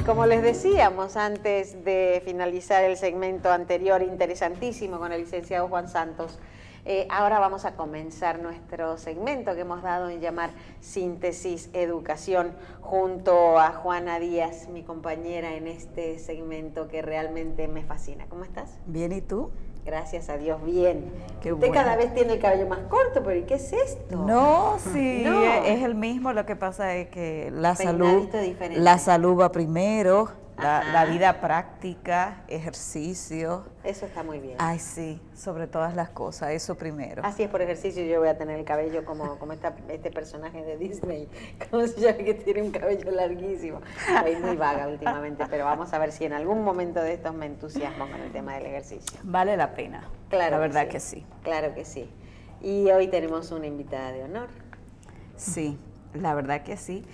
como les decíamos antes de finalizar el segmento anterior, interesantísimo con el licenciado Juan Santos, ahora vamos a comenzar nuestro segmento que hemos dado en llamar Síntesis Educación, junto a Juana Díaz, mi compañera en este segmento que realmente me fascina. ¿Cómo estás? Bien, ¿y tú? Gracias a Dios, bien. Qué Usted bueno. cada vez tiene el cabello más corto, pero ¿y qué es esto? No, sí, No. es el mismo, lo que pasa es que la Peinadito diferente. salud va primero, la Ajá. vida práctica, ejercicio. Eso está muy bien. Ay, sí, sobre todas las cosas, eso primero. Así es, por ejercicio yo voy a tener el cabello como este personaje de Disney, ¿cómo se llama? Que tiene un cabello larguísimo. Estoy muy vaga últimamente, pero vamos a ver si en algún momento de estos me entusiasmo con el tema del ejercicio. Vale la pena, Claro, la verdad que sí. Claro que sí. Y hoy tenemos una invitada de honor. Sí, la verdad que sí.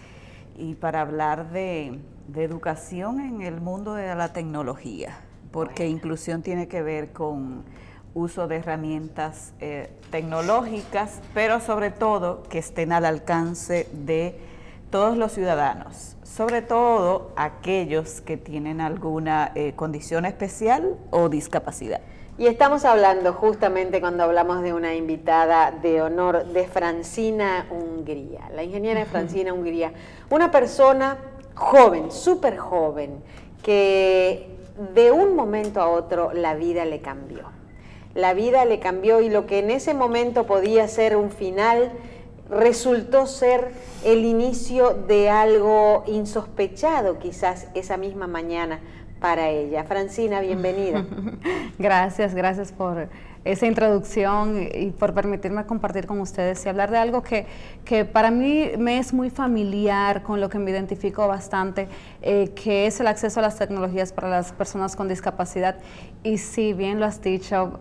Y para hablar de educación en el mundo de la tecnología, porque Bueno. inclusión tiene que ver con uso de herramientas tecnológicas, pero sobre todo que estén al alcance de todos los ciudadanos, sobre todo aquellos que tienen alguna condición especial o discapacidad. Y estamos hablando justamente, cuando hablamos de una invitada de honor, de Francina Hungría, la ingeniera Francina Hungría, una persona joven, súper joven, que de un momento a otro la vida le cambió. La vida le cambió y lo que en ese momento podía ser un final, resultó ser el inicio de algo insospechado quizás esa misma mañana para ella. Francina, bienvenida. Gracias por esa introducción y por permitirme compartir con ustedes y hablar de algo que para mí me es muy familiar, con lo que me identifico bastante, que es el acceso a las tecnologías para las personas con discapacidad. Y sí, bien lo has dicho,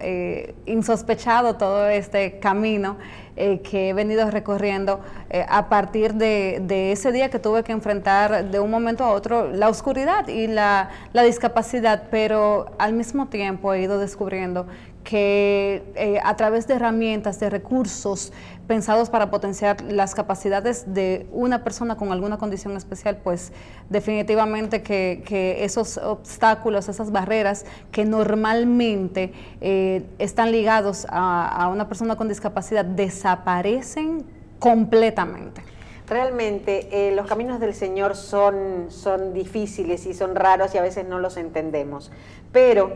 insospechado todo este camino que he venido recorriendo a partir de ese día que tuve que enfrentar de un momento a otro la oscuridad y la discapacidad, pero al mismo tiempo he ido descubriendo que a través de herramientas, de recursos pensados para potenciar las capacidades de una persona con alguna condición especial, pues definitivamente que esos obstáculos, esas barreras que normalmente están ligados a una persona con discapacidad desaparecen completamente. Realmente los caminos del Señor son difíciles y son raros y a veces no los entendemos, pero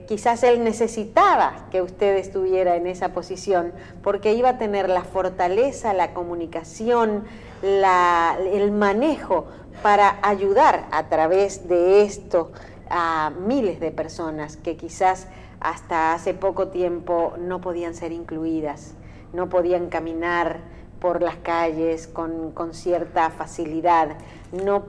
quizás Él necesitaba que usted estuviera en esa posición porque iba a tener la fortaleza, la comunicación, el manejo para ayudar a través de esto a miles de personas que quizás hasta hace poco tiempo no podían ser incluidas, no podían caminar por las calles con cierta facilidad, no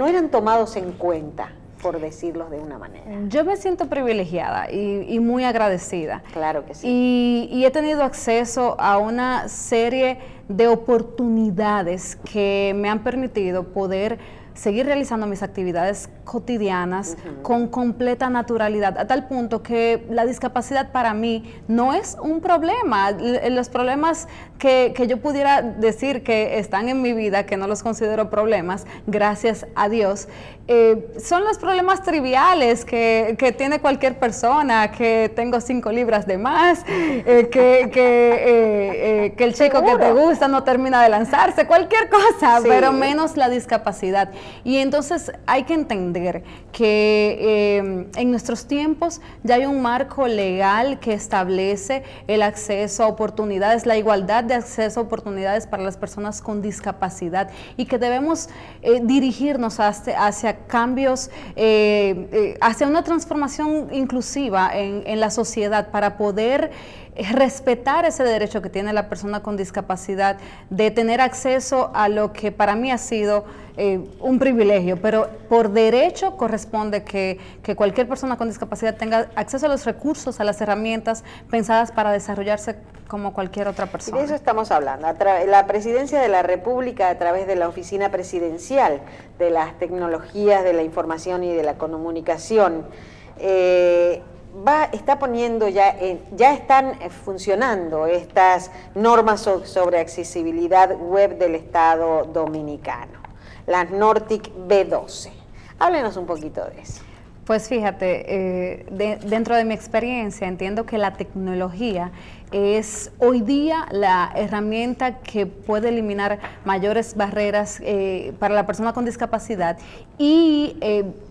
eran tomados en cuenta, por decirlo de una manera. Yo me siento privilegiada y muy agradecida. Claro que sí. Y he tenido acceso a una serie de oportunidades que me han permitido poder seguir realizando mis actividades cotidianas con completa naturalidad, a tal punto que la discapacidad para mí no es un problema. Los problemas que yo pudiera decir que están en mi vida, que no los considero problemas, gracias a Dios, son los problemas triviales que tiene cualquier persona, que tengo 5 libras de más, que el chico que te gusta no termina de lanzarse, cualquier cosa, sí, pero menos la discapacidad. Y entonces hay que entender que en nuestros tiempos ya hay un marco legal que establece el acceso a oportunidades, la igualdad de acceso a oportunidades para las personas con discapacidad, y que debemos dirigirnos hacia cambios, hacia una transformación inclusiva en la sociedad para poder respetar ese derecho que tiene la persona con discapacidad de tener acceso a lo que para mí ha sido un privilegio, pero por derecho corresponde que cualquier persona con discapacidad tenga acceso a los recursos, a las herramientas pensadas para desarrollarse como cualquier otra persona. Y de eso estamos hablando. La Presidencia de la República, a través de la Oficina Presidencial de las Tecnologías de la Información y de la Comunicación, está poniendo ya están funcionando estas normas sobre accesibilidad web del Estado Dominicano, las NORTIC B12. Háblenos un poquito de eso. Pues fíjate, dentro de mi experiencia entiendo que la tecnología es hoy día la herramienta que puede eliminar mayores barreras para la persona con discapacidad y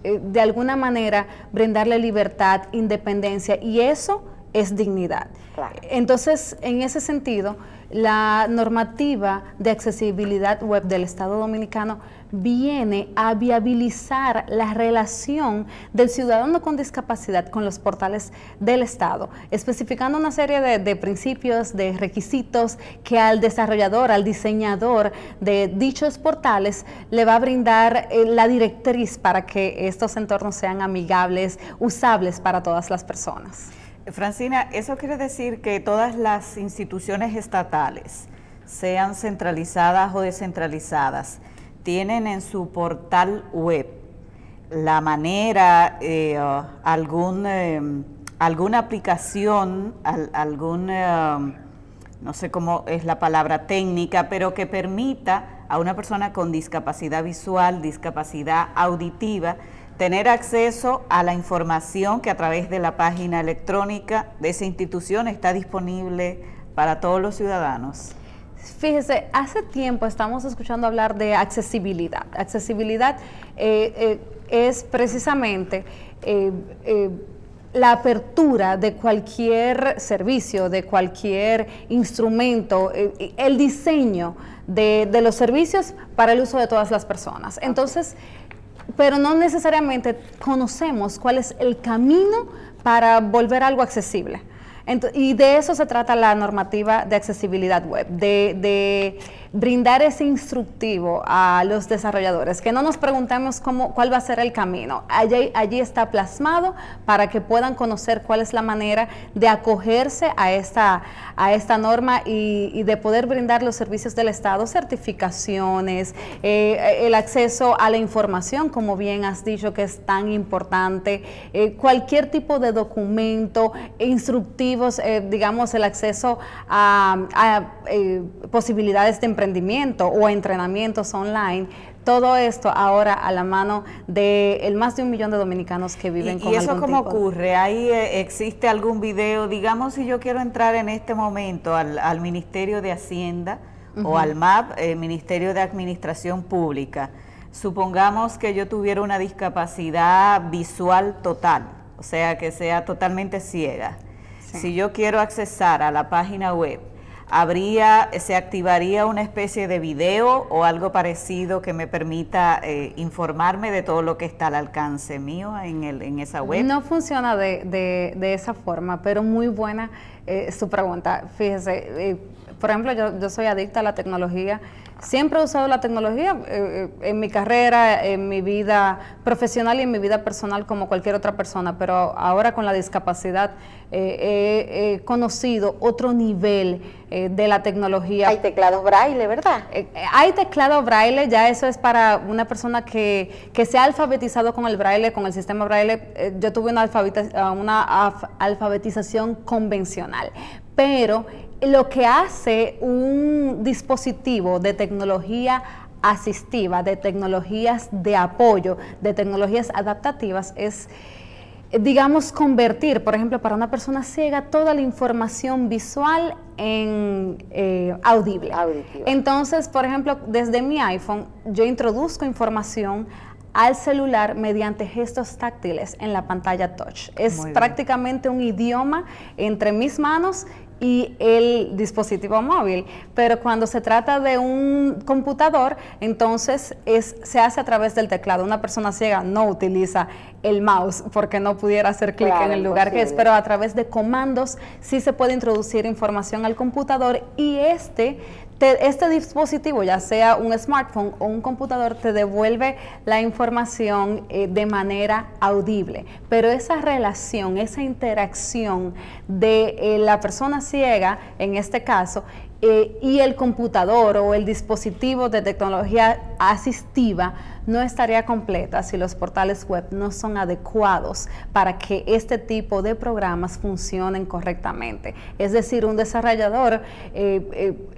de alguna manera brindarle libertad, independencia, y eso es dignidad. Claro. Entonces, en ese sentido, la normativa de accesibilidad web del Estado Dominicano viene a viabilizar la relación del ciudadano con discapacidad con los portales del Estado, especificando una serie de principios, de requisitos que al desarrollador, al diseñador de dichos portales le va a brindar la directriz para que estos entornos sean amigables, usables para todas las personas. Francina, eso quiere decir que todas las instituciones estatales, sean centralizadas o descentralizadas, tienen en su portal web la manera, alguna aplicación, no sé cómo es la palabra técnica, pero que permita a una persona con discapacidad visual, discapacidad auditiva, tener acceso a la información que a través de la página electrónica de esa institución está disponible para todos los ciudadanos. Fíjese, hace tiempo estamos escuchando hablar de accesibilidad. Accesibilidad es precisamente la apertura de cualquier servicio, de cualquier instrumento, el diseño de los servicios para el uso de todas las personas. Entonces, pero no necesariamente conocemos cuál es el camino para volver algo accesible. Y de eso se trata la normativa de accesibilidad web, de brindar ese instructivo a los desarrolladores, que no nos preguntemos cuál va a ser el camino. Allí está plasmado para que puedan conocer cuál es la manera de acogerse a esta norma y de poder brindar los servicios del Estado, certificaciones, el acceso a la información, como bien has dicho que es tan importante, cualquier tipo de documento, instructivos, digamos, el acceso a posibilidades de emprendimiento o a entrenamientos online. Todo esto ahora a la mano de más de 1 millón de dominicanos que viven con algún tipo. ¿Y eso cómo ocurre? ¿Ahí existe algún video? Digamos, si yo quiero entrar en este momento al Ministerio de Hacienda o al MAP, Ministerio de Administración Pública, supongamos que yo tuviera una discapacidad visual total, o sea, que sea totalmente ciega. Sí. Si yo quiero accesar a la página web, ¿se activaría una especie de video o algo parecido que me permita informarme de todo lo que está al alcance mío en esa web? No funciona de esa forma, pero muy buena su pregunta. Fíjese, por ejemplo, yo soy adicta a la tecnología. Siempre he usado la tecnología en mi carrera, en mi vida profesional y en mi vida personal como cualquier otra persona, pero ahora con la discapacidad he conocido otro nivel de la tecnología. Hay teclados braille, ¿verdad? Hay teclado braille, ya eso es para una persona que se ha alfabetizado con el braille, con el sistema braille. Yo tuve una alfabetización convencional, pero lo que hace un dispositivo de tecnología asistiva, de tecnologías de apoyo, de tecnologías adaptativas es, digamos, convertir, por ejemplo, para una persona ciega, toda la información visual en audible. Entonces, por ejemplo, desde mi iPhone, yo introduzco información al celular mediante gestos táctiles en la pantalla touch. Es prácticamente un idioma entre mis manos y el dispositivo móvil, pero cuando se trata de un computador, entonces se hace a través del teclado. Una persona ciega no utiliza el mouse porque no pudiera hacer clic en el lugar que es, pero a través de comandos sí se puede introducir información al computador y este dispositivo, ya sea un smartphone o un computador, te devuelve la información de manera audible. Pero esa relación, esa interacción de la persona ciega, en este caso, y el computador o el dispositivo de tecnología asistiva no estaría completa si los portales web no son adecuados para que este tipo de programas funcionen correctamente. Es decir, un desarrollador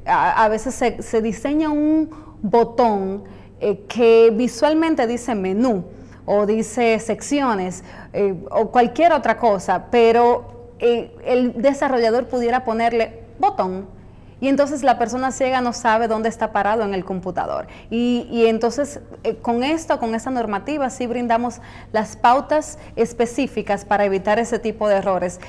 a veces se diseña un botón que visualmente dice menú o dice secciones o cualquier otra cosa, pero el desarrollador pudiera ponerle botón. Y entonces la persona ciega no sabe dónde está parado en el computador. Y entonces con esta normativa sí brindamos las pautas específicas para evitar ese tipo de errores.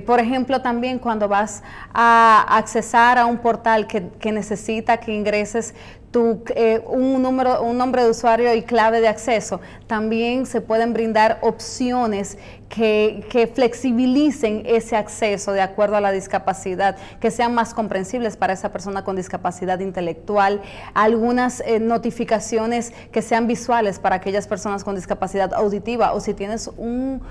Por ejemplo, también cuando vas a accesar a un portal que necesita que ingreses un nombre de usuario y clave de acceso, también se pueden brindar opciones que flexibilicen ese acceso de acuerdo a la discapacidad, que sean más comprensibles para esa persona con discapacidad intelectual, algunas notificaciones que sean visuales para aquellas personas con discapacidad auditiva, o si tienes un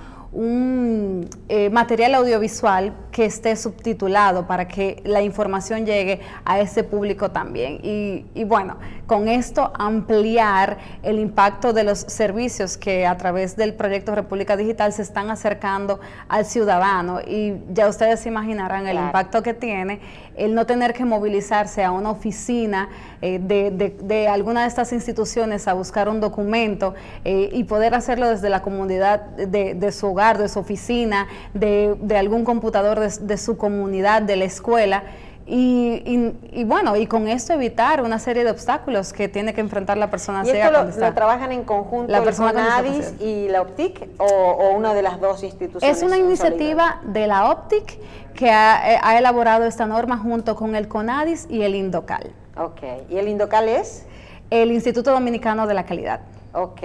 material audiovisual que esté subtitulado para que la información llegue a ese público también. Y bueno, con esto ampliar el impacto de los servicios que a través del proyecto República Digital se están acercando al ciudadano, y ya ustedes se imaginarán el impacto que tiene el no tener que movilizarse a una oficina de alguna de estas instituciones a buscar un documento y poder hacerlo desde la comunidad de su hogar, de su oficina, de algún computador de su comunidad, de la escuela. Y bueno, y con esto evitar una serie de obstáculos que tiene que enfrentar la persona ciega. ¿Y esto lo trabajan en conjunto el CONADIS y la OPTIC o una de las dos instituciones? Es una iniciativa de la OPTIC que ha elaborado esta norma junto con el CONADIS y el INDOCAL. Ok, ¿y el INDOCAL es? El Instituto Dominicano de la Calidad. Ok.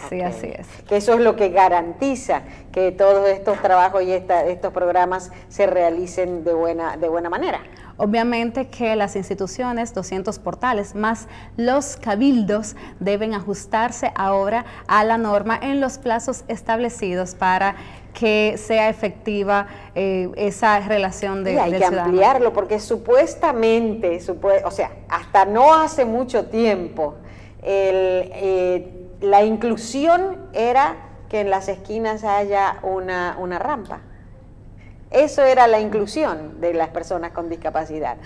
Sí, así es. Que eso es lo que garantiza que todos estos trabajos y estos programas se realicen de buena manera. Obviamente que las instituciones, 200 portales, más los cabildos deben ajustarse ahora a la norma en los plazos establecidos para que sea efectiva esa relación de ciudadanos. Y hay que ampliarlo porque supuestamente, o sea, hasta no hace mucho tiempo, la inclusión era que en las esquinas haya una rampa. Eso era la inclusión de las personas con discapacidad.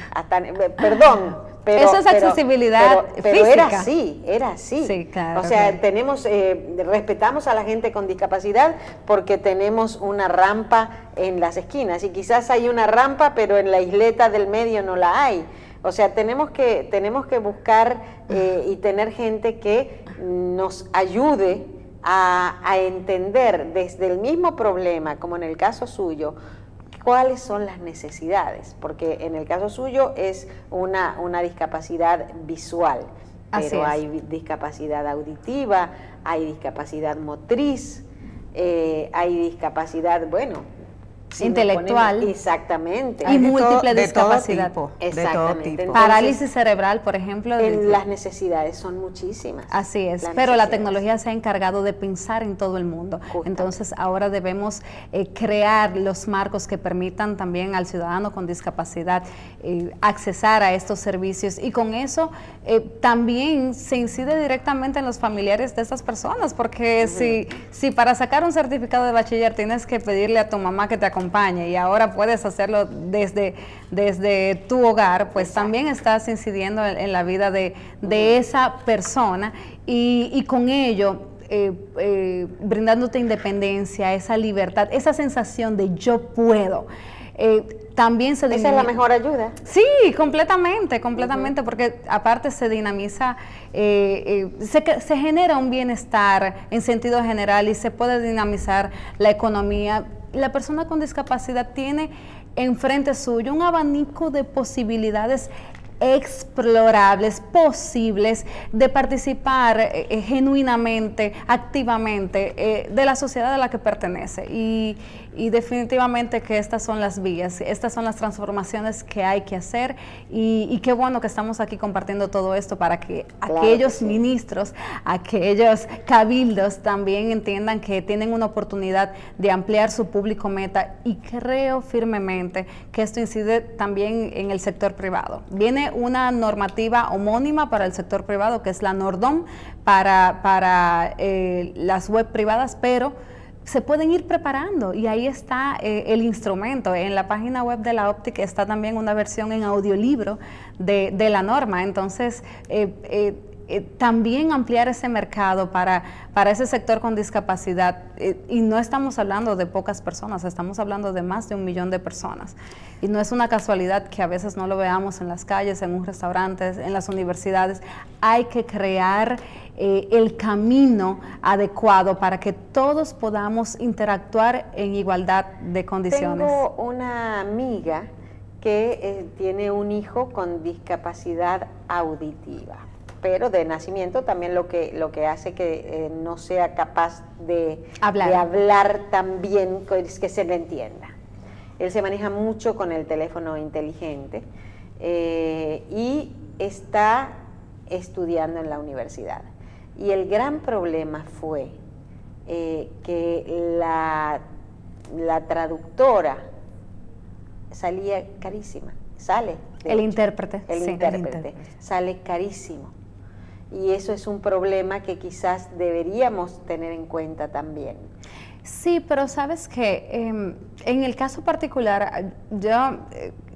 Perdón, pero eso es accesibilidad pero física. Era así. Sí, claro, o sea, claro. Respetamos a la gente con discapacidad porque tenemos una rampa en las esquinas, y quizás hay una rampa, pero en la isleta del medio no la hay. O sea, tenemos que buscar y tener gente que nos ayude a entender desde el mismo problema, como en el caso suyo, cuáles son las necesidades, porque en el caso suyo es una discapacidad visual, pero hay discapacidad auditiva, hay discapacidad motriz, hay discapacidad, intelectual, exactamente, y múltiple discapacidad, exactamente. De todo tipo. Entonces, parálisis cerebral, por ejemplo. Las necesidades son muchísimas. Así es, pero la tecnología se ha encargado de pensar en todo el mundo. Justamente. Entonces ahora debemos crear los marcos que permitan también al ciudadano con discapacidad accesar a estos servicios, y con eso también se incide directamente en los familiares de estas personas, porque si para sacar un certificado de bachiller tienes que pedirle a tu mamá que te acompañe y ahora puedes hacerlo desde tu hogar, pues exacto, también estás incidiendo en la vida de esa persona y con ello brindándote independencia, esa libertad, esa sensación de yo puedo. También se dinamiza. ¿Esa es la mejor ayuda? Sí, completamente, porque aparte se dinamiza, se genera un bienestar en sentido general y se puede dinamizar la economía. La persona con discapacidad tiene enfrente suyo un abanico de posibilidades explorables, posibles, de participar genuinamente, activamente de la sociedad a la que pertenece, y definitivamente que estas son las vías, estas son las transformaciones que hay que hacer, y qué bueno que estamos aquí compartiendo todo esto para que aquellos ministros, aquellos cabildos también entiendan que tienen una oportunidad de ampliar su público meta, y creo firmemente que esto incide también en el sector privado. Viene una normativa homónima para el sector privado, que es la NORDOM, para las web privadas, pero se pueden ir preparando, y ahí está el instrumento. En la página web de la OPTIC está también una versión en audiolibro de la norma. Entonces, también ampliar ese mercado para ese sector con discapacidad. Y no estamos hablando de pocas personas, estamos hablando de más de 1 millón de personas. Y no es una casualidad que a veces no lo veamos en las calles, en un restaurante, en las universidades. Hay que crear el camino adecuado para que todos podamos interactuar en igualdad de condiciones. Tengo una amiga que tiene un hijo con discapacidad auditiva, pero de nacimiento también lo que hace que no sea capaz de hablar tan bien que se le entienda. Él se maneja mucho con el teléfono inteligente y está estudiando en la universidad. Y el gran problema fue que la traductora salía carísima, el intérprete sale carísimo. Y eso es un problema que quizás deberíamos tener en cuenta también. Sí, pero sabes que en el caso particular, yo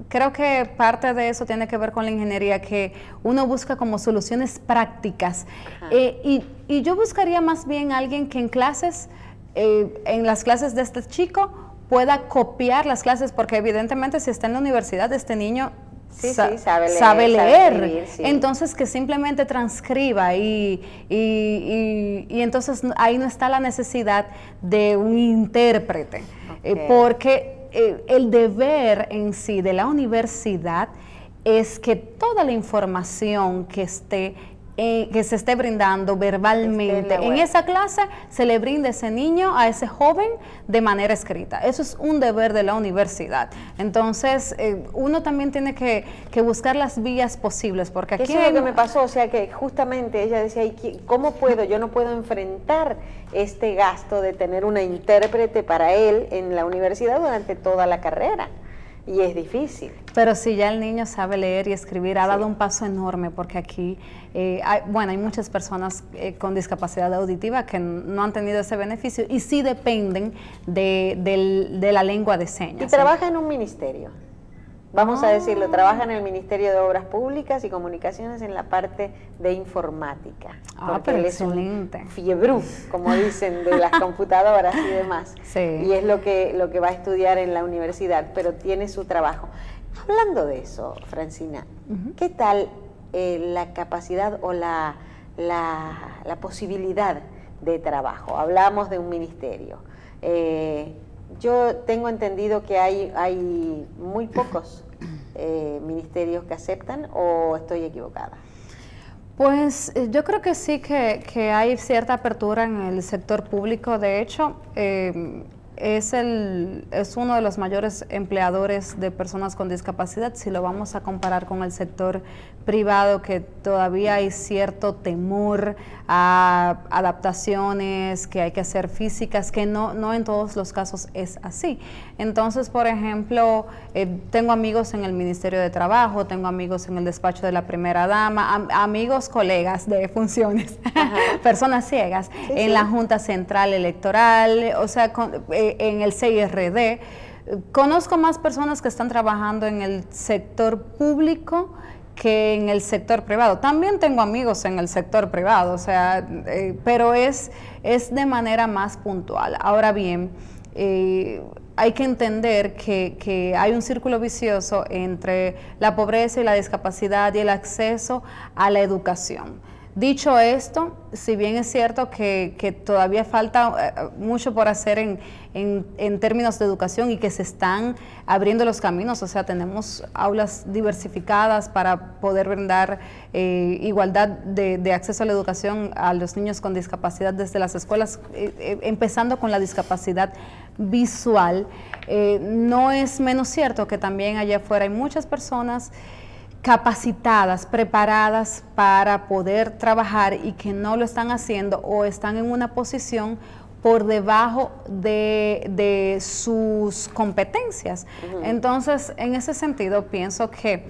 creo que parte de eso tiene que ver con la ingeniería, que uno busca como soluciones prácticas. Y yo buscaría más bien alguien que en clases, en las clases de este chico, pueda copiar las clases, porque evidentemente si está en la universidad, este niño sabe leer, escribir, sí. Entonces que simplemente transcriba y entonces ahí no está la necesidad de un intérprete, porque el deber en sí de la universidad es que toda la información que se esté brindando verbalmente en esa clase, se le brinde a ese niño, a ese joven, de manera escrita. Eso es un deber de la universidad. Entonces, uno también tiene que buscar las vías posibles, porque aquí... Eso es lo que me pasó, o sea, que justamente ella decía, ¿cómo puedo? Yo no puedo enfrentar este gasto de tener una intérprete para él en la universidad durante toda la carrera. Y es difícil. Pero si ya el niño sabe leer y escribir, ha dado un paso enorme, porque aquí hay muchas personas con discapacidad auditiva que no han tenido ese beneficio y sí dependen de la lengua de señas. Y trabaja en un ministerio, vamos a decirlo, trabaja en el Ministerio de Obras Públicas y Comunicaciones en la parte de informática. Pero él excelente. Es un fiebrú, como dicen, de las computadoras y demás. Sí. Y es lo que va a estudiar en la universidad, pero tiene su trabajo. Hablando de eso, Francina, ¿qué tal la capacidad o la posibilidad de trabajo? Hablamos de un ministerio. Yo tengo entendido que hay muy pocos ministerios que aceptan, ¿o estoy equivocada? Pues yo creo que sí, que hay cierta apertura en el sector público. De hecho, es uno de los mayores empleadores de personas con discapacidad, si lo vamos a comparar con el sector privado, que todavía hay cierto temor a adaptaciones que hay que hacer físicas, que no en todos los casos es así. Entonces, por ejemplo, tengo amigos en el Ministerio de Trabajo, tengo amigos en el despacho de la primera dama, amigos, colegas de funciones, personas ciegas, en la Junta Central Electoral, o sea, en el CIRD. Conozco más personas que están trabajando en el sector público que en el sector privado. También tengo amigos en el sector privado, o sea, pero es de manera más puntual. Ahora bien, hay que entender que hay un círculo vicioso entre la pobreza y la discapacidad y el acceso a la educación. Dicho esto, si bien es cierto que todavía falta mucho por hacer en términos de educación y que se están abriendo los caminos, o sea, tenemos aulas diversificadas para poder brindar igualdad de acceso a la educación a los niños con discapacidad desde las escuelas, empezando con la discapacidad visual. No es menos cierto que también allá afuera hay muchas personas capacitadas, preparadas para poder trabajar y que no lo están haciendo o están en una posición por debajo de sus competencias. Entonces, en ese sentido, pienso que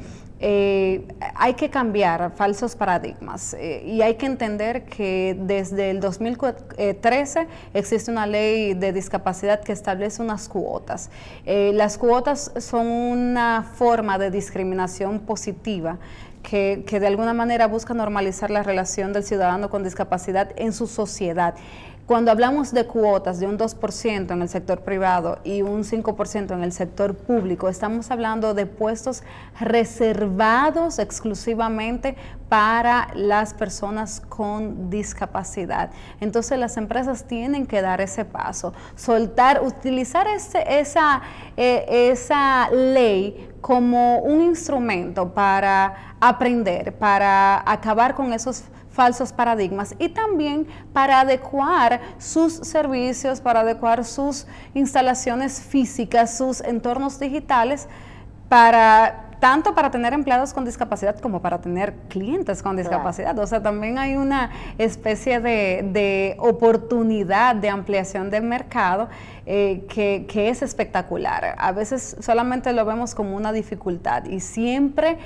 hay que cambiar falsos paradigmas y hay que entender que desde el 2013 existe una ley de discapacidad que establece unas cuotas. Las cuotas son una forma de discriminación positiva que de alguna manera busca normalizar la relación del ciudadano con discapacidad en su sociedad. Cuando hablamos de cuotas de un 2% en el sector privado y un 5% en el sector público, estamos hablando de puestos reservados exclusivamente para las personas con discapacidad. Entonces las empresas tienen que dar ese paso, utilizar esa ley como un instrumento para aprender, para acabar con esos falsos paradigmas y también para adecuar sus servicios, para adecuar sus instalaciones físicas, sus entornos digitales, tanto para tener empleados con discapacidad como para tener clientes con discapacidad. O sea, también hay una especie de oportunidad de ampliación del mercado que es espectacular. A veces solamente lo vemos como una dificultad y siempre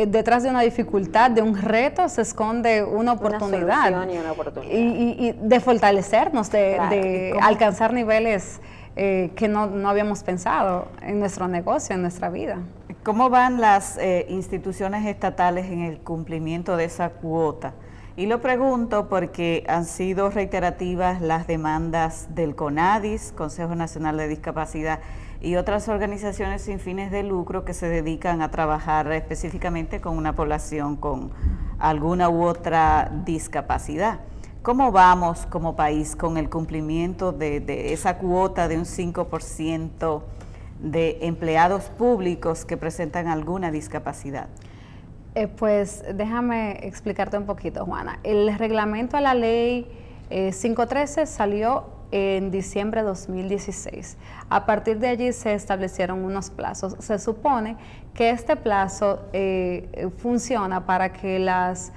detrás de una dificultad, de un reto, se esconde una oportunidad. Una solución y una oportunidad. Y de fortalecernos, de alcanzar niveles que no habíamos pensado en nuestro negocio, en nuestra vida. ¿Cómo van las instituciones estatales en el cumplimiento de esa cuota? Y lo pregunto porque han sido reiterativas las demandas del CONADIS, Consejo Nacional de Discapacidad, y otras organizaciones sin fines de lucro que se dedican a trabajar específicamente con una población con alguna u otra discapacidad. ¿Cómo vamos como país con el cumplimiento de esa cuota de un 5% de empleados públicos que presentan alguna discapacidad? Pues déjame explicarte un poquito, Juana. El reglamento a la ley 513 salió en diciembre de 2016. A partir de allí se establecieron unos plazos. Se supone que este plazo funciona para que las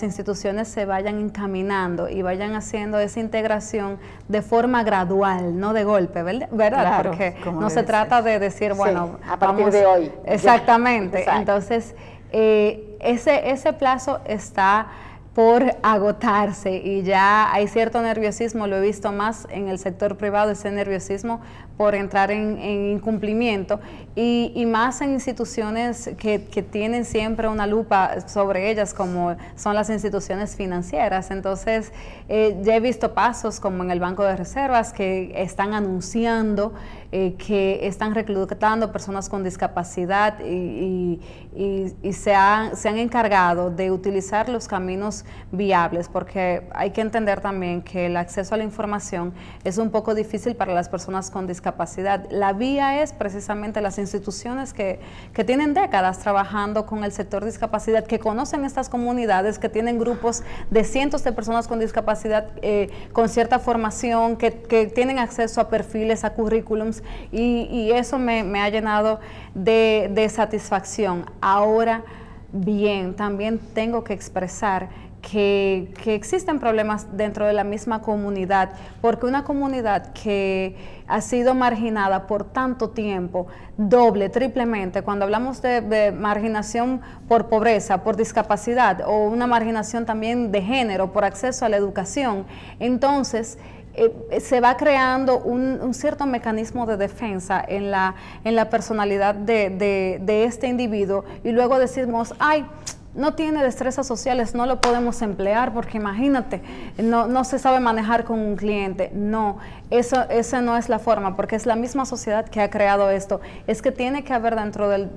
instituciones se vayan encaminando y vayan haciendo esa integración de forma gradual, no de golpe, ¿verdad? Claro, porque no se trata de decir, bueno, sí, a partir de hoy. Exactamente. Ya. Entonces, ese plazo está por agotarse y ya hay cierto nerviosismo, lo he visto más en el sector privado, ese nerviosismo por entrar en incumplimiento y más en instituciones que tienen siempre una lupa sobre ellas, como son las instituciones financieras. Entonces, ya he visto pasos como en el Banco de Reservas que están anunciando que están reclutando personas con discapacidad y se han encargado de utilizar los caminos viables, porque hay que entender también que el acceso a la información es un poco difícil para las personas con discapacidad. La vía es precisamente las instituciones que tienen décadas trabajando con el sector de discapacidad, que conocen estas comunidades, que tienen grupos de cientos de personas con discapacidad con cierta formación, que tienen acceso a perfiles, a currículums, y eso me ha llenado de satisfacción. Ahora bien, también tengo que expresar que existen problemas dentro de la misma comunidad, porque una comunidad que ha sido marginada por tanto tiempo, doble, triplemente, cuando hablamos de marginación por pobreza, por discapacidad, o una marginación también de género, por acceso a la educación, entonces se va creando un cierto mecanismo de defensa en la personalidad de este individuo, y luego decimos, ay, no tiene destrezas sociales, no lo podemos emplear porque imagínate, no se sabe manejar con un cliente. No, esa no es la forma, porque es la misma sociedad que ha creado esto. Es que tiene que haber dentro del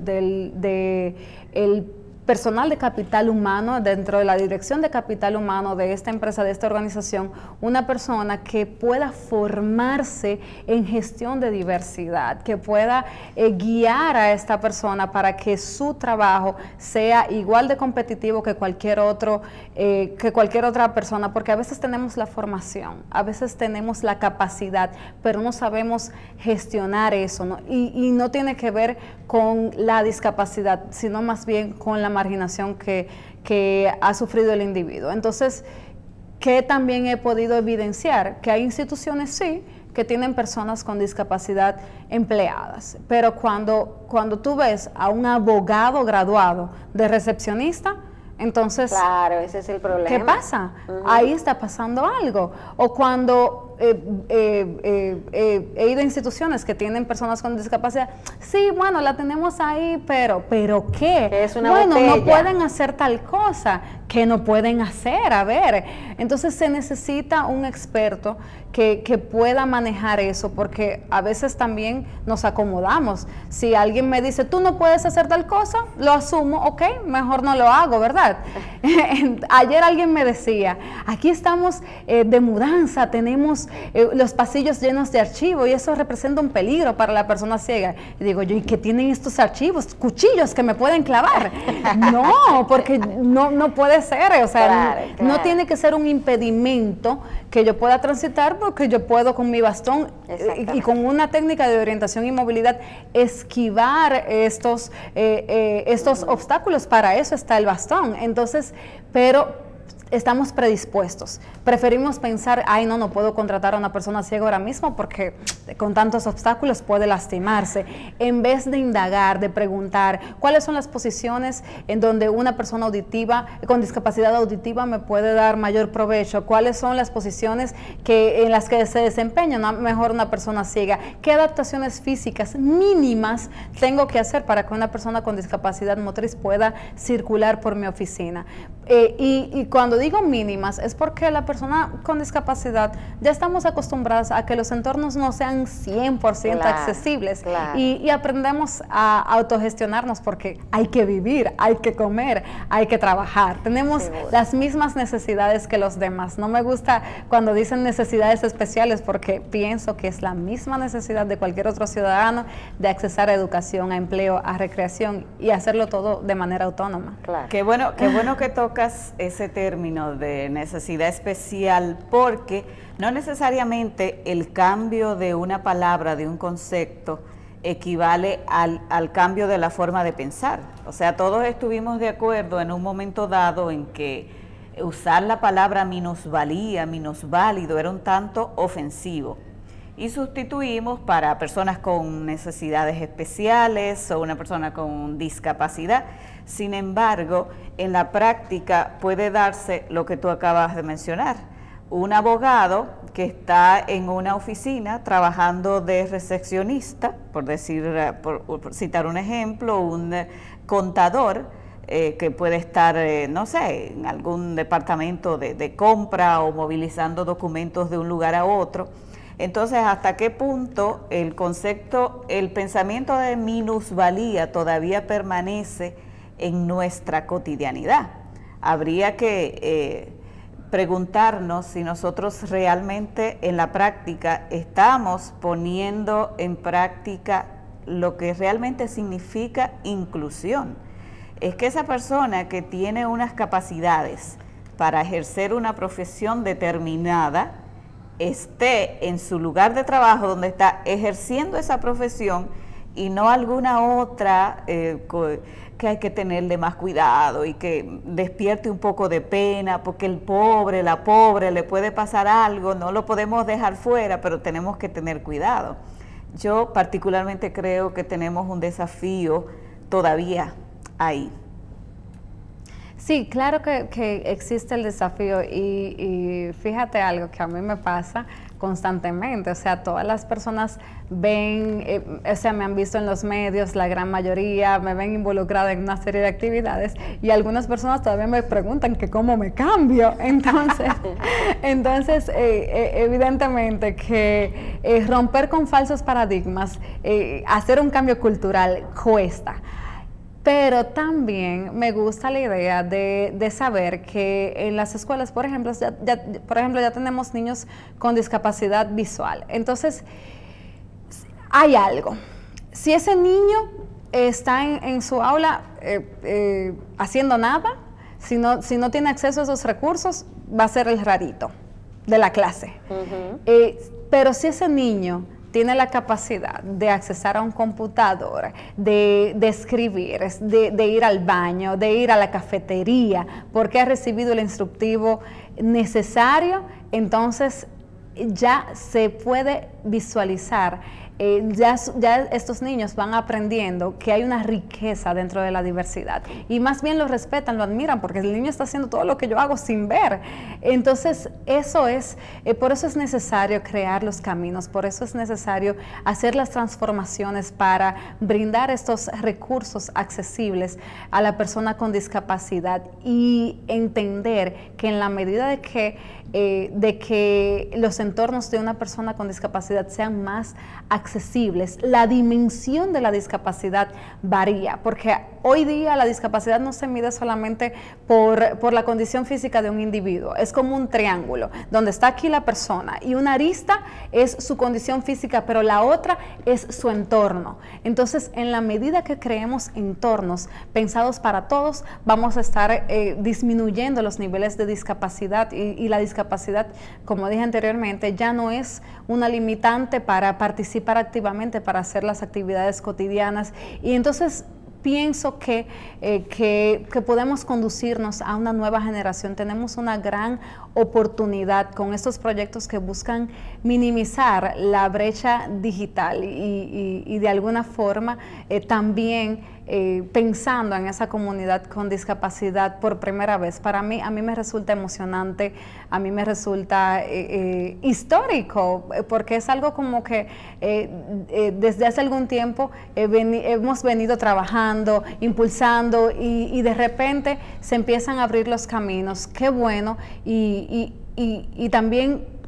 personal de capital humano, dentro de la dirección de capital humano de esta empresa, de esta organización, una persona que pueda formarse en gestión de diversidad, que pueda guiar a esta persona para que su trabajo sea igual de competitivo que cualquier otra persona, porque a veces tenemos la formación, a veces tenemos la capacidad, pero no sabemos gestionar eso, ¿no? Y no tiene que ver con la discapacidad, sino más bien con la marginación que ha sufrido el individuo. Entonces, que también he podido evidenciar que hay instituciones, sí, que tienen personas con discapacidad empleadas, pero cuando tú ves a un abogado graduado de recepcionista, Entonces, claro, ese es el problema. ¿qué pasa? Ahí está pasando algo. O cuando he ido a instituciones que tienen personas con discapacidad, sí, bueno, la tenemos ahí, pero ¿qué? Que es una bueno, botella. no pueden hacer tal cosa, que no pueden hacer, a ver. Entonces se necesita un experto que pueda manejar eso, porque a veces también nos acomodamos. Si alguien me dice, tú no puedes hacer tal cosa, lo asumo, ok, mejor no lo hago, ¿verdad? Ayer alguien me decía, aquí estamos de mudanza, tenemos los pasillos llenos de archivos y eso representa un peligro para la persona ciega. Y digo yo, ¿y qué tienen estos archivos? Cuchillos que me pueden clavar. No, porque no puede ser, o sea, Claro. no tiene que ser un impedimento que yo pueda transitar, porque yo puedo con mi bastón y con una técnica de orientación y movilidad esquivar estos obstáculos. Para eso está el bastón. Entonces, pero estamos predispuestos. Preferimos pensar, ay, no puedo contratar a una persona ciega ahora mismo porque con tantos obstáculos puede lastimarse. En vez de indagar, de preguntar cuáles son las posiciones en donde una persona auditiva, con discapacidad auditiva, me puede dar mayor provecho, cuáles son las posiciones en las que se desempeña mejor una persona ciega, qué adaptaciones físicas mínimas tengo que hacer para que una persona con discapacidad motriz pueda circular por mi oficina. Y cuando digo mínimas es porque la persona con discapacidad ya estamos acostumbrados a que los entornos no sean 100% accesibles, y aprendemos a autogestionarnos porque hay que vivir, hay que comer, hay que trabajar. Tenemos las mismas necesidades que los demás. No me gusta cuando dicen necesidades especiales porque pienso que es la misma necesidad de cualquier otro ciudadano de accesar a educación, a empleo, a recreación y hacerlo todo de manera autónoma. Claro. Qué bueno que tocas ese término de necesidad especial, porque no necesariamente el cambio de una palabra, de un concepto, equivale al cambio de la forma de pensar. O sea, todos estuvimos de acuerdo en un momento dado en que usar la palabra minusvalía, minusválido, era un tanto ofensivo. Y sustituimos para personas con necesidades especiales o una persona con discapacidad. Sin embargo, en la práctica puede darse lo que tú acabas de mencionar. Un abogado que está en una oficina trabajando de recepcionista, por citar un ejemplo, un contador que puede estar, no sé, en algún departamento de compra o movilizando documentos de un lugar a otro. Entonces, ¿hasta qué punto el pensamiento de minusvalía todavía permanece en nuestra cotidianidad? Habría que preguntarnos si nosotros realmente en la práctica estamos poniendo en práctica lo que realmente significa inclusión. Es que esa persona que tiene unas capacidades para ejercer una profesión determinada esté en su lugar de trabajo donde está ejerciendo esa profesión y no alguna otra que hay que tenerle más cuidado y que despierte un poco de pena porque el pobre, la pobre le puede pasar algo, no lo podemos dejar fuera, pero tenemos que tener cuidado. Yo particularmente creo que tenemos un desafío todavía ahí. Sí, claro que existe el desafío y fíjate algo que a mí me pasa constantemente, o sea, todas las personas ven, o sea, me han visto en los medios, la gran mayoría me ven involucrada en una serie de actividades y algunas personas todavía me preguntan que cómo me cambio. Entonces evidentemente que romper con falsos paradigmas, hacer un cambio cultural cuesta. Pero también me gusta la idea de saber que en las escuelas, por ejemplo, ya tenemos niños con discapacidad visual. Entonces, hay algo. Si ese niño está en su aula haciendo nada, si no tiene acceso a esos recursos, va a ser el rarito de la clase. Pero si ese niño tiene la capacidad de accesar a un computador, de escribir, de ir al baño, de ir a la cafetería, porque ha recibido el instructivo necesario, entonces ya se puede visualizar, ya estos niños van aprendiendo que hay una riqueza dentro de la diversidad y más bien lo respetan, lo admiran, porque el niño está haciendo todo lo que yo hago sin ver. Entonces, por eso es necesario crear los caminos, por eso es necesario hacer las transformaciones para brindar estos recursos accesibles a la persona con discapacidad y entender que en la medida de que los entornos de una persona con discapacidad sean más accesibles, la dimensión de la discapacidad varía, porque hoy día la discapacidad no se mide solamente por la condición física de un individuo, es como un triángulo, donde está aquí la persona y una arista es su condición física, pero la otra es su entorno. Entonces, en la medida que creemos entornos pensados para todos, vamos a estar disminuyendo los niveles de discapacidad y la discapacidad, como dije anteriormente, ya no es una limitante para participar activamente, para hacer las actividades cotidianas. Y entonces pienso que podemos conducirnos a una nueva generación. Tenemos una gran oportunidad con estos proyectos que buscan minimizar la brecha digital y de alguna forma también pensando en esa comunidad con discapacidad por primera vez. A mí me resulta emocionante, a mí me resulta histórico, porque es algo como que desde hace algún tiempo hemos venido trabajando, impulsando y de repente se empiezan a abrir los caminos. Qué bueno, y también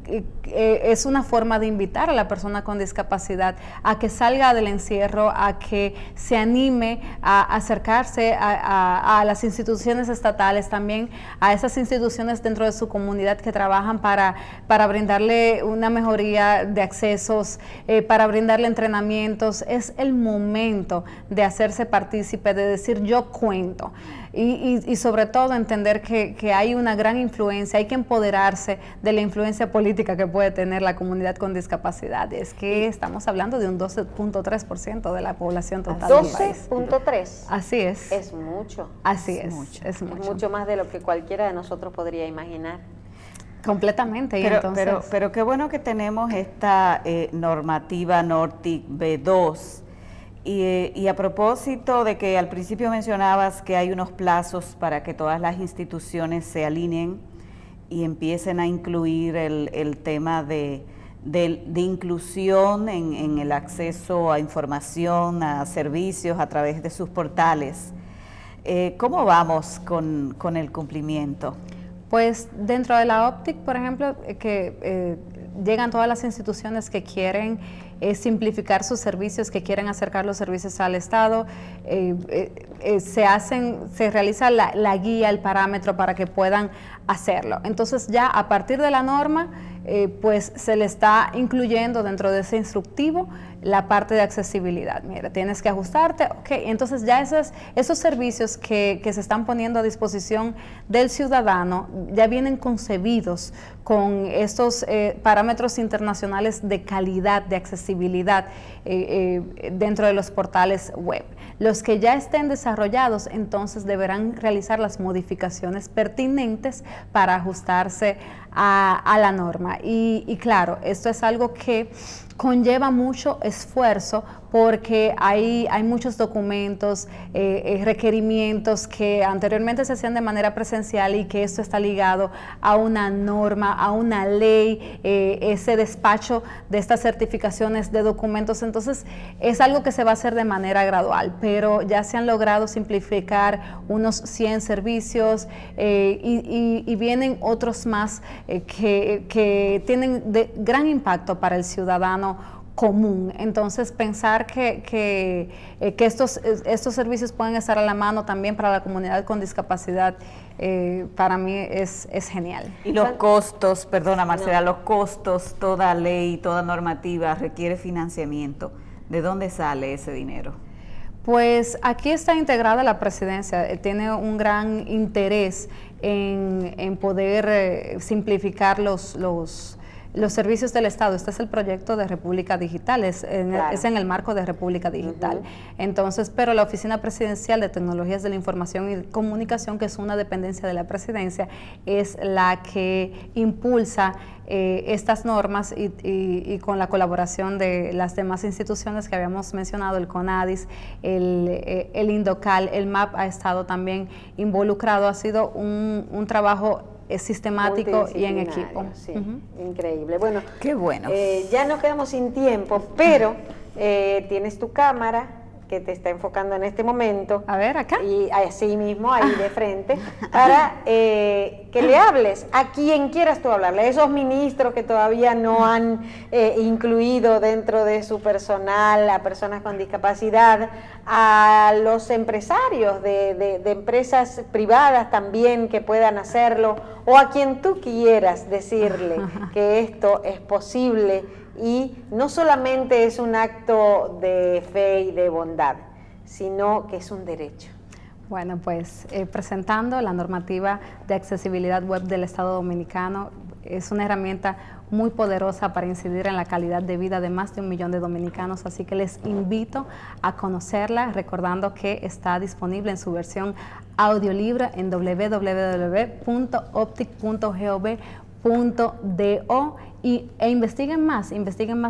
es una forma de invitar a la persona con discapacidad a que salga del encierro, a que se anime a acercarse a las instituciones estatales, también a esas instituciones dentro de su comunidad que trabajan para brindarle una mejoría de accesos, para brindarle entrenamientos. Es el momento de hacerse partícipe, de decir yo cuento. Y sobre todo entender que hay una gran influencia, hay que empoderarse de la influencia política que puede tener la comunidad con discapacidad. Es que estamos hablando de un 12.3% de la población total del país. 12.3. Así es. Es mucho. Así es. Es mucho más de lo que cualquiera de nosotros podría imaginar. Completamente. Pero qué bueno que tenemos esta normativa NORTIC B2. Y a propósito de que al principio mencionabas que hay unos plazos para que todas las instituciones se alineen y empiecen a incluir el tema de inclusión en el acceso a información, a servicios a través de sus portales. ¿Cómo vamos con el cumplimiento? Pues dentro de la OPTIC, por ejemplo, llegan todas las instituciones que quieren simplificar sus servicios, que quieren acercar los servicios al Estado, se realiza la guía, el parámetro para que puedan hacerlo. Entonces ya a partir de la norma, pues se le está incluyendo dentro de ese instructivo la parte de accesibilidad. Mira, tienes que ajustarte, ok, entonces ya esos servicios que se están poniendo a disposición del ciudadano ya vienen concebidos con estos parámetros internacionales de calidad, de accesibilidad dentro de los portales web. Los que ya estén desarrollados entonces deberán realizar las modificaciones pertinentes para ajustarse a la norma. Y claro, esto es algo que conlleva mucho esfuerzo porque hay muchos documentos, requerimientos que anteriormente se hacían de manera presencial y que esto está ligado a una norma, a una ley, ese despacho de estas certificaciones de documentos. Entonces es algo que se va a hacer de manera gradual, pero ya se han logrado simplificar unos 100 servicios y vienen otros más que tienen gran impacto para el ciudadano común. Entonces pensar que estos servicios pueden estar a la mano también para la comunidad con discapacidad, para mí es genial. Y los costos, perdona Marcela, los costos, toda ley, toda normativa requiere financiamiento. ¿De dónde sale ese dinero? Pues aquí está integrada la presidencia, tiene un gran interés en poder simplificar los servicios del Estado. Este es el proyecto de República Digital, es en el marco de República Digital. Entonces, pero la Oficina Presidencial de Tecnologías de la Información y Comunicación, que es una dependencia de la presidencia, es la que impulsa estas normas y con la colaboración de las demás instituciones que habíamos mencionado, el CONADIS, el INDOCAL, el MAP ha estado también involucrado. Ha sido un trabajo sistemático y en equipo. Sí, increíble. Bueno, qué bueno. Ya nos quedamos sin tiempo, pero tienes tu cámara que te está enfocando en este momento. A ver, acá. Y así mismo, ahí de frente, para que le hables a quien quieras tú hablarle, a esos ministros que todavía no han incluido dentro de su personal a personas con discapacidad, a los empresarios de empresas privadas también que puedan hacerlo, o a quien tú quieras decirle que esto es posible. Y no solamente es un acto de fe y de bondad, sino que es un derecho. Bueno, pues presentando la normativa de accesibilidad web del Estado Dominicano, es una herramienta muy poderosa para incidir en la calidad de vida de más de 1 millón de dominicanos, así que les invito a conocerla, recordando que está disponible en su versión audiolibro en www.optic.gov.do e investiguen más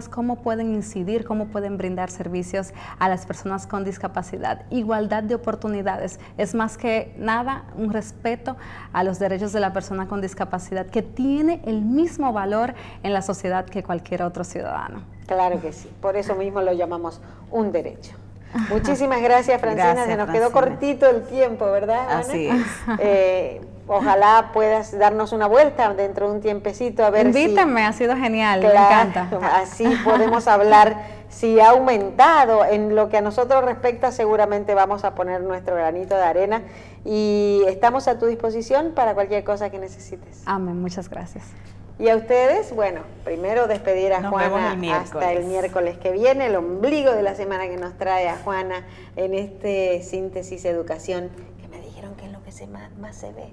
cómo pueden incidir, cómo pueden brindar servicios a las personas con discapacidad. Igualdad de oportunidades es más que nada un respeto a los derechos de la persona con discapacidad, que tiene el mismo valor en la sociedad que cualquier otro ciudadano. Claro que sí, por eso mismo lo llamamos un derecho. Muchísimas gracias, Francina. Gracias, se nos quedó cortito el tiempo, ¿verdad, Juana? Así es. Ojalá puedas darnos una vuelta dentro de un tiempecito a ver. Invítame, ha sido genial, claro, me encanta. Así podemos hablar si ha aumentado. En lo que a nosotros respecta, seguramente vamos a poner nuestro granito de arena y estamos a tu disposición para cualquier cosa que necesites. Amén, muchas gracias. Y a ustedes, bueno, primero despedir a Juana hasta el miércoles que viene, el ombligo de la semana que nos trae a Juana en este Síntesis Educación, que me dijeron que es lo que más se ve.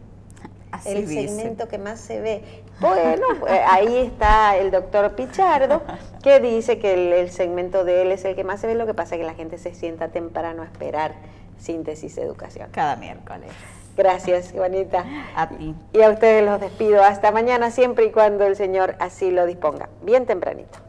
Así el dice. segmento que más se ve. Bueno, ahí está el doctor Pichardo, que dice que el segmento de él es el que más se ve. Lo que pasa es que la gente se sienta temprano a esperar Síntesis Educación. Cada miércoles. Gracias, Juanita. A ti. Y a ustedes los despido. Hasta mañana, siempre y cuando el Señor así lo disponga. Bien tempranito.